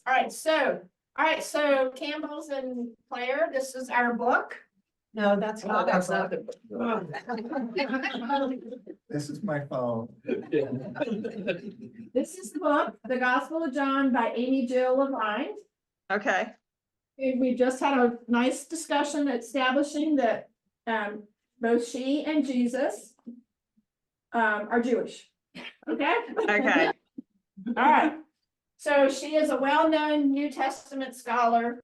All right, so Campbell's and Claire, this is our book. No, that's not. that's our not the. book. This is my phone. This is the book, The Gospel of John by Amy Jill Levine. Okay, And we just had a nice discussion establishing that both she and Jesus are Jewish. Okay? okay. All right. So she is a well-known New Testament scholar,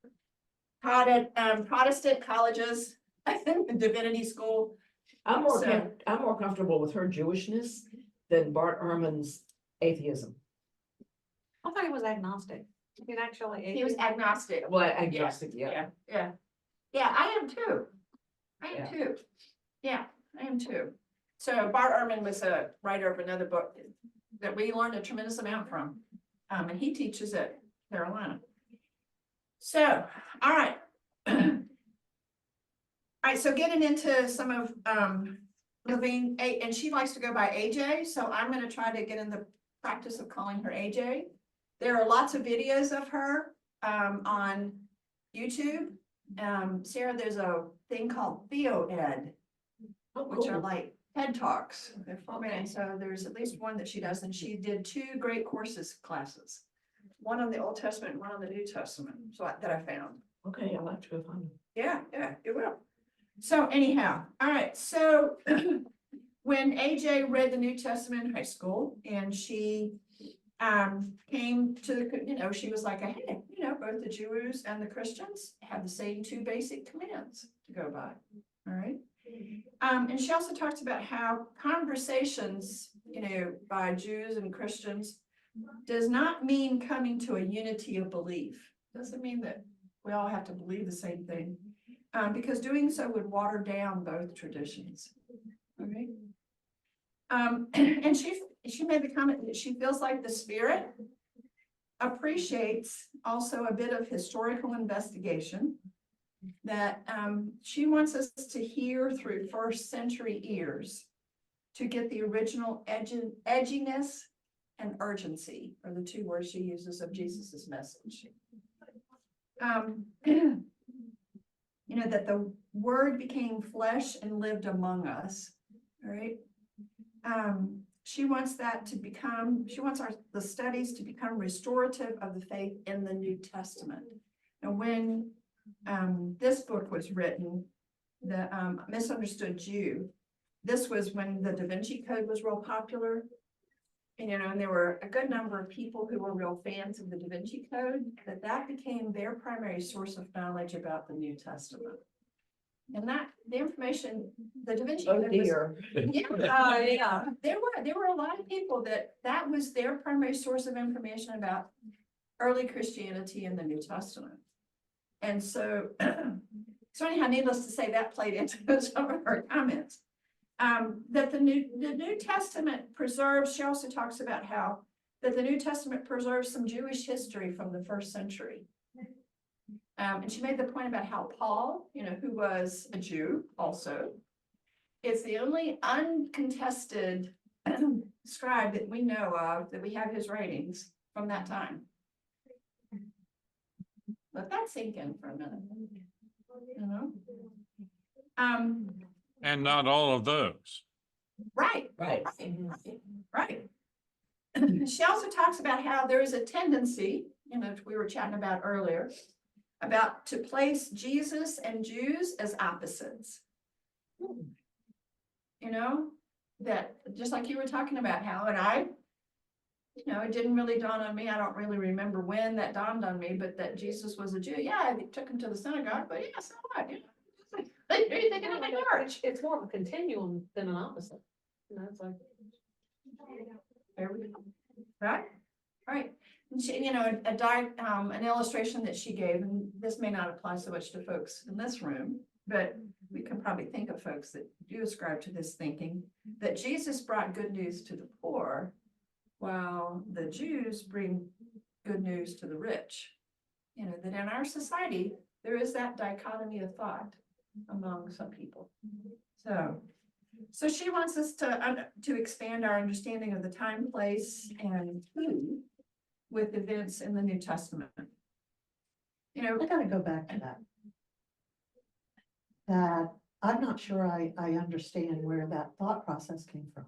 taught at Protestant colleges, divinity school. I'm more, So- I'm more comfortable with her Jewishness than Bart Ehrman's atheism. I thought he was agnostic. He actually. He was agnostic. Well, agnostic, yeah. Yeah. Yeah, I am too. I Yeah. am too. Yeah, I am too. So Bart Ehrman was a writer of another book that we learned a tremendous amount from. And he teaches at Carolina. So, all right. All right, so getting into some of Levine, and she likes to go by AJ, so I'm gonna try to get in the practice of calling her AJ. There are lots of videos of her on YouTube. Sarah, there's a thing called TheoEd, Oh, which are cool. like TED Talks. They're 4 minutes, so there's at least one that she does, and she did 2 great classes. One on the Old Testament, and one on the New Testament, that I found. Okay, I'll have to go find them. Yeah, it will. So anyhow, all right, so when AJ read the New Testament in high school and she came to, she was like, hey, both the Jews and the Christians have the same 2 basic commands to go by. All right. And she also talks about how conversations, by Jews and Christians does not mean coming to a unity of belief. Doesn't mean that we all have to believe the same thing. Because doing so would water down both traditions. Okay. And she made the comment that she feels like the Spirit appreciates also a bit of historical investigation, that she wants us to hear through first century ears to get the original edginess and urgency are the 2 words she uses of Jesus's message. That the word became flesh and lived among us, all right? She wants the studies to become restorative of the faith in the New Testament. And when this book was written, the Misunderstood Jew, this was when the Da Vinci Code was real popular. And there were a good number of people who were real fans of the Da Vinci Code, that became their primary source of knowledge about the New Testament. And the information, the Da Vinci Oh, Code was, dear. Yeah. there were a lot of people that was their primary source of information about early Christianity and the New Testament. And so, anyhow, needless to say, that played into some of her comments. That the New Testament preserves, she also talks about how that the New Testament preserves some Jewish history from the 1st century. And she made the point about how Paul, who was a Jew also, is the only uncontested scribe that we know of, that we have his writings from that time. Let that sink in for a minute. And not all of those. Right. Right. Right. She also talks about how there is a tendency, we were chatting about earlier, about to place Jesus and Jews as opposites. That just like you were talking about, Hal, and I, it didn't really dawn on me. I don't really remember when that dawned on me, but that Jesus was a Jew. Yeah, they took him to the synagogue, but yeah, so what? They thinking of the church. It's more of a continuum than an opposite. It's like. Right? Right. And she, an illustration that she gave, and this may not apply so much to folks in this room, but we can probably think of folks that do ascribe to this thinking, that Jesus brought good news to the poor, while the Jews bring good news to the rich. That in our society, there is that dichotomy of thought among some people. So she wants us to expand our understanding of the time, place, and who with events in the New Testament. You know, I gotta go back to that. That I'm not sure I understand where that thought process came from.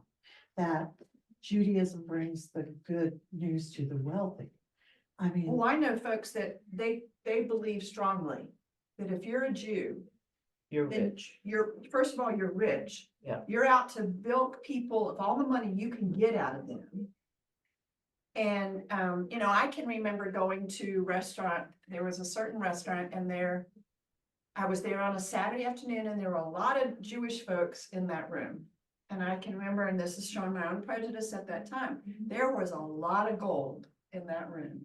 That Judaism brings the good news to the wealthy. I mean, well, I know folks that they believe strongly that if you're a Jew, You're then rich. you're, first of all, you're rich. Yeah. You're out to bilk people of all the money you can get out of them. And, you know, I can remember going to restaurant, there was a certain restaurant and I was there on a Saturday afternoon and there were a lot of Jewish folks in that room. And I can remember, and this is showing my own prejudice at that time, there was a lot of gold in that room.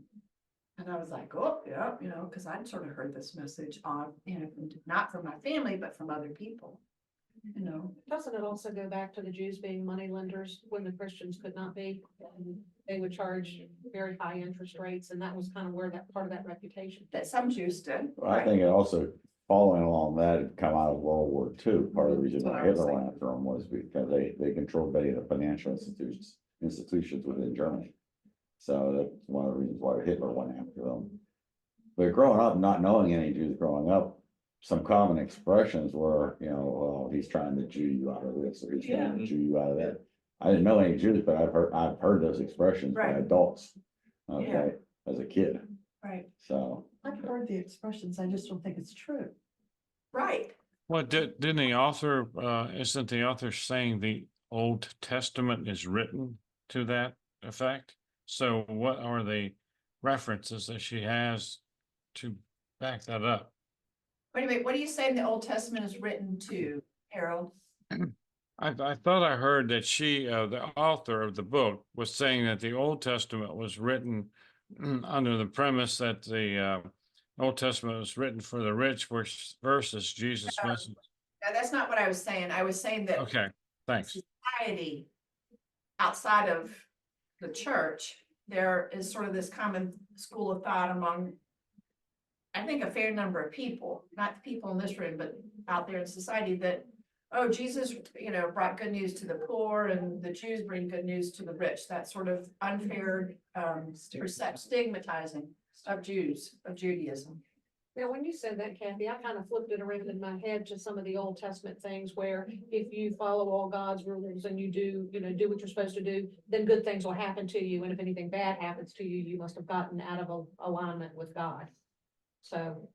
And I was like, oh, yeah, you know, because I'd sort of heard this message on, you know, not from my family, but from other people, you know. Doesn't it also go back to the Jews being money lenders when the Christians could not be? They would charge very high interest rates, and that was kind of where that part of that reputation. That some Jews did. Well, I think it also, following along that, had come out of World War II. Part of the reason That's what why I was Hitler thinking. went after them was because they controlled many of the financial institutions within Germany. So that's one of the reasons why Hitler went after them. But growing up, not knowing any Jews growing up, some common expressions were, you know, well, he's trying to Jew you out of this, or he's trying to Jew you out of that. I didn't know any Jews, but I've heard those expressions by Right. adults, Yeah. okay, as a kid, Right, so. I've heard the expressions, I just don't think it's true. right. Well, didn't the author, isn't the author saying the Old Testament is written to that effect? So what are the references that she has to back that up? Wait a minute, what are you saying the Old Testament is written to, Harold? I thought I heard that the author of the book was saying that the Old Testament was written under the premise that the Old Testament was written for the rich versus Jesus' message. No, that's not what I was saying. I was saying that Okay, thanks. society outside of the church, there is sort of this common school of thought among, I think, a fair number of people, not the people in this room, but out there in society that, oh, Jesus, you know, brought good news to the poor and the Jews bring good news to the rich. That sort of unfair, stigmatizing of Jews, of Judaism. Now, when you said that, Kathy, I kind of flipped it around in my head to some of the Old Testament things where if you follow all God's rules and you do, you know, do what you're supposed to do, then good things will happen to you. And if anything bad happens to you, you must have gotten out of alignment with God. So,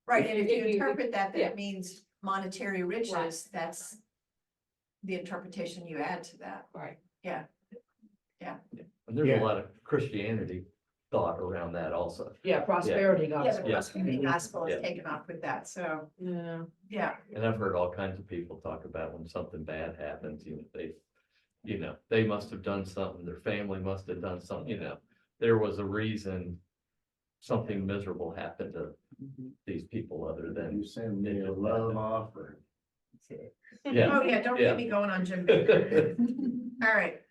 Right, and if you If you- interpret that, yeah. that means monetary riches, Right. that's the interpretation you add to that. right. And there's Yeah. a lot of Christianity thought around that also. Yeah, prosperity Yeah, gospel. the prosperity gospel is Yeah. taken off with that, so, Yeah. yeah, And I've heard all kinds of people talk about when something bad happens, they must have done something, their family must have done something, there was a reason something miserable happened to these people other than, You send me a love offering. yeah. oh yeah, don't Yeah. get me going on Jim Baker. All right,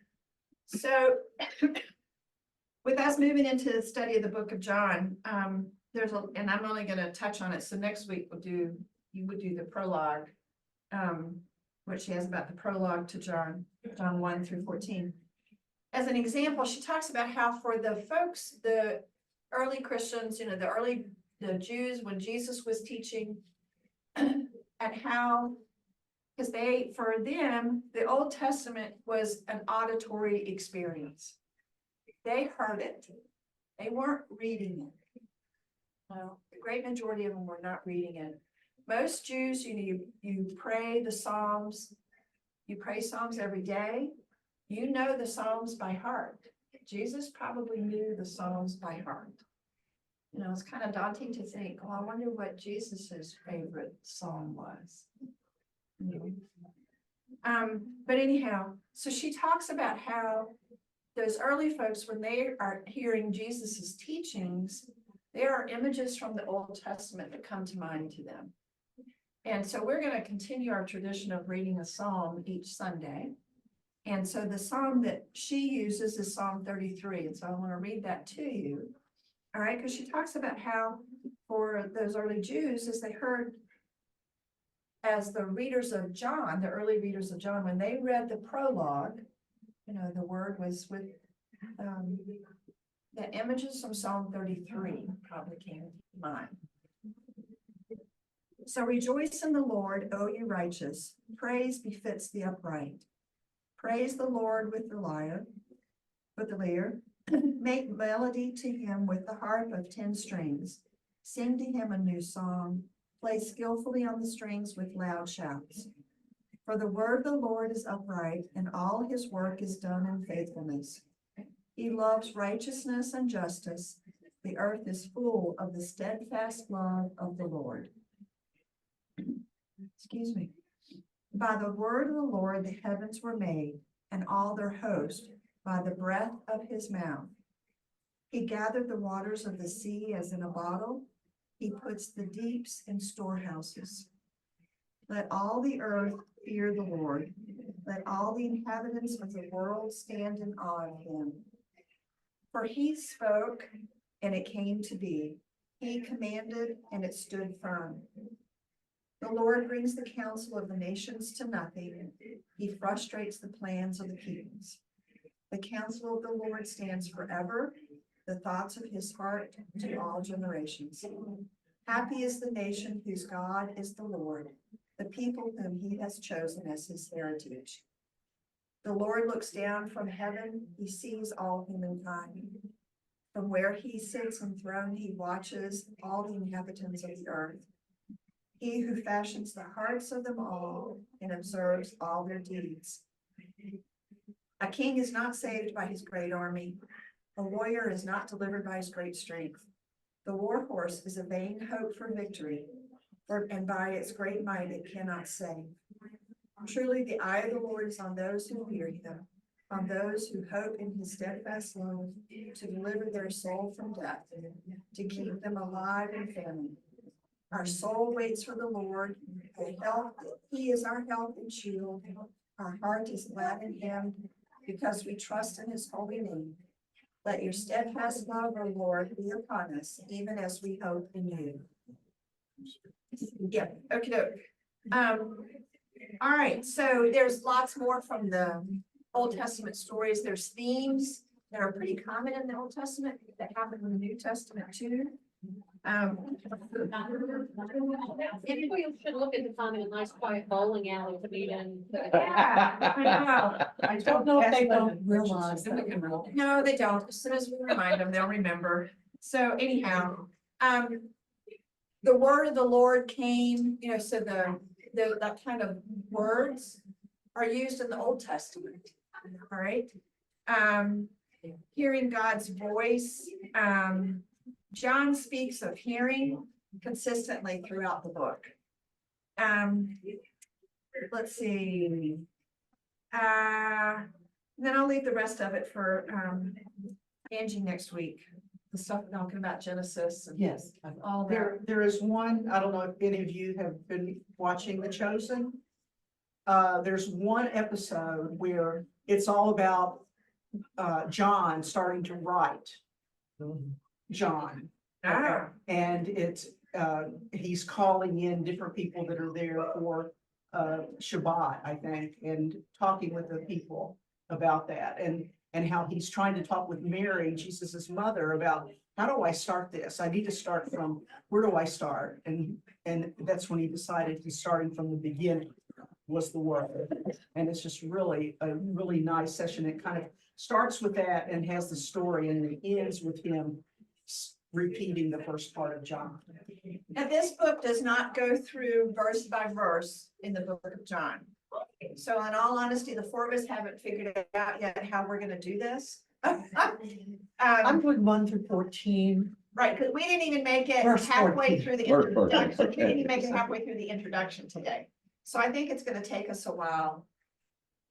so with us moving into the study of the book of John, and I'm only gonna touch on it, so next week you would do the prologue, what she has about the prologue to John 1 through 14. As an example, she talks about how for the folks, the early Christians, you know, the Jews, when Jesus was teaching, and how, because for them, the Old Testament was an auditory experience. They heard it. They weren't reading it. Well, the great majority of them were not reading it. Most Jews, you pray the Psalms. You pray Psalms every day. You know the Psalms by heart. Jesus probably knew the Psalms by heart. You know, it's kind of daunting to think, oh, I wonder what Jesus's favorite psalm was. You know? But anyhow, so she talks about how those early folks, when they are hearing Jesus's teachings, there are images from the Old Testament that come to mind to them. And so we're going to continue our tradition of reading a psalm each Sunday. And so the psalm that she uses is Psalm 33. And so I want to read that to you. All right, because she talks about how for those early Jews, as they heard, as the readers of John, the early readers of John, when they read the prologue, you know, the word was with The images from Psalm 33 probably came to mind. So rejoice in the Lord, O you righteous. Praise befits the upright. Praise the Lord with the lyre, Make melody to him with the harp of 10 strings. Sing to him a new song. Play skillfully on the strings with loud shouts. For the word of the Lord is upright, and all his work is done in faithfulness. He loves righteousness and justice. The earth is full of the steadfast love of the Lord. Excuse me. By the word of the Lord the heavens were made, and all their host, by the breath of his mouth. He gathered the waters of the sea as in a bottle. He puts the deeps in storehouses. Let all the earth fear the Lord. Let all the inhabitants of the world stand in awe of him. For he spoke, and it came to be. He commanded, and it stood firm. The Lord brings the counsel of the nations to nothing. He frustrates the plans of the kings. The counsel of the Lord stands forever, the thoughts of his heart to all generations. Happy is the nation whose God is the Lord, the people whom he has chosen as his heritage. The Lord looks down from heaven, he sees all humankind. From where he sits enthroned, he watches all the inhabitants of the earth. He who fashions the hearts of them all and observes all their deeds. A king is not saved by his great army. A warrior is not delivered by his great strength. The war horse is a vain hope for victory, and by its great might it cannot save. Truly the eye of the Lord is on those who fear him, on those who hope in his steadfast love, to deliver their soul from death, to keep them alive in famine. Our soul waits for the Lord. He is our help and shield. Our heart is glad in him because we trust in his holy name. Let your steadfast love, O Lord, be upon us, even as we hope in you. Yeah, okay. All right, so there's lots more from the Old Testament stories. There's themes that are pretty common in the Old Testament that happen in the New Testament too. Maybe we should look at the finding a nice quiet bowling alley to meet in. Yeah, I know. I don't know if they don't realize that. No, they don't. As soon as we remind them, they'll remember. So anyhow, the word of the Lord came, so that kind of words are used in the Old Testament. All right. Hearing God's voice. John speaks of hearing consistently throughout the book. Let's see. Then I'll leave the rest of it for Angie next week. The stuff talking about Genesis and Yes. all that. There is one, I don't know if any of you have been watching The Chosen. There's one episode where it's all about John starting to write. John. And it's he's calling in different people that are there for Shabbat, I think, and talking with the people about that and how he's trying to talk with Mary, Jesus's mother, about how do I start this? I need to start from, where do I start? And that's when he decided he's starting from the beginning was the word. And it's just really a really nice session. It kind of starts with that and has the story and it ends with him repeating the first part of John. Now, this book does not go through verse by verse in the book of John. So in all honesty, the four of us haven't figured out yet how we're going to do this. I'm doing 1 through 14. Right, because we didn't even make it Verse halfway 14. through the Verse 14, introduction. We didn't even okay. make it halfway through the introduction today. So I think it's going to take us a while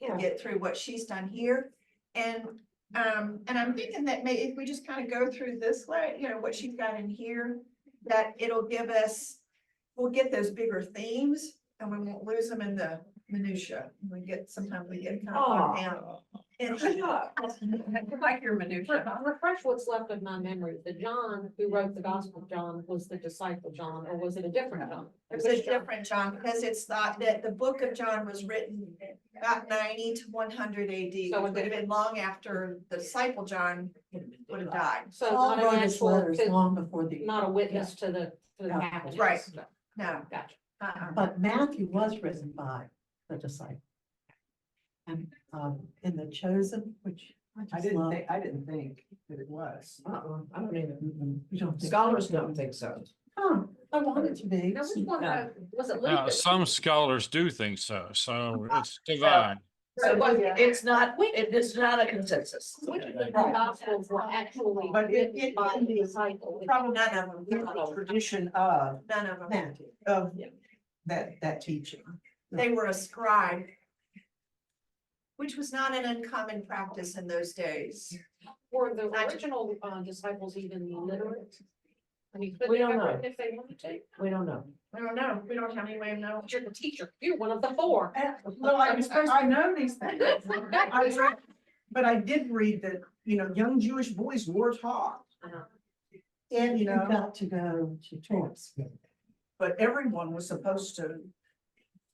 to get through what she's done here. And I'm thinking that maybe if we just kind of go through this way, what she's got in here, that it'll give us, we'll get those bigger themes and we won't lose them in the minutia. Sometimes we get kind of bogged down Like your minutia. Refresh what's left of my memory. The John who wrote the Gospel of John was the disciple John, or was it a different John? It was a different John, because it's thought that the book of John was written about 90 to 100 AD, So which would have been long after the disciple John would have died. So Paul not wrote an his actual, letters long before the. not a witness to the Yeah. happenings. Right. No. Gotcha. But Matthew was written by the disciple. And, in the Chosen, which I didn't think that it was. I don't even, you don't think. scholars don't think so. Oh, I wanted to be. Now, which one, was it Now, Luke? some scholars do think so, so it's divide. So it's not, it's not a consensus. Which of the Gospels were actually But it- written by the disciple? Probably none of them, there's a tradition of, None of them. Matthew. of that teaching. They were ascribed, which was not an uncommon practice in those days. Were the original disciples even literate? I mean, could We they don't have know. written if they wanted to? We don't know. I don't know. We don't have any way of knowing. You're the teacher. You're one of the four. Well, I know these things. I read- But I did read that, young Jewish boys were taught, And you you know. got to go to Torah school. but everyone was supposed to,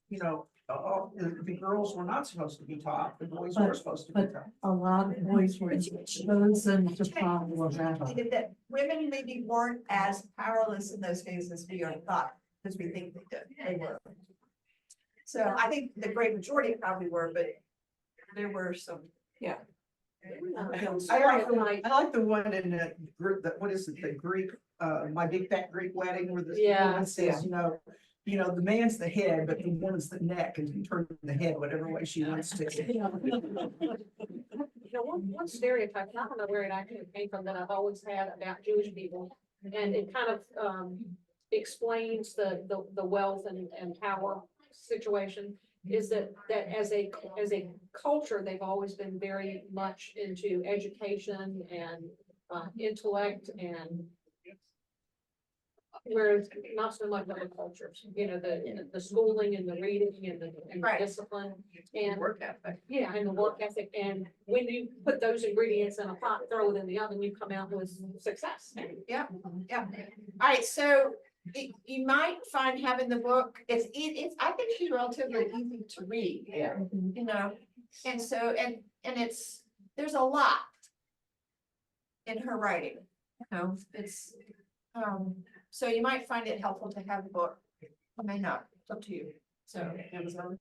the girls were not supposed to be taught, the boys were supposed to be But taught. a lot of boys were chosen to follow a rabbi. That women maybe weren't as powerless in those days as we are thought, as we think they were. So I think the great majority probably were, but there were some. I like the one in the group, that, what is it, the Greek, My Big Fat Greek Wedding, where the Yeah, woman says, the man's the head, but the woman's the neck, and you turn the head whatever way she wants to. One stereotype, and I don't know where it actually came from, that I've always had about Jewish people. And it kind of explains the wealth and power situation, is that as a culture, they've always been very much into education and intellect, and whereas not so much other cultures, the schooling and the reading and the Right. discipline and Work ethic. yeah, and the work ethic, and when you put those ingredients in a pot, throw it in the oven, you come out with success. Yeah. All right, so you might find having the book, it's, I think she's relatively easy to read. Yeah. And so, and it's, there's a lot in her writing, it's, so you might find it helpful to have the book. You may not, it's up to you. So Amazon.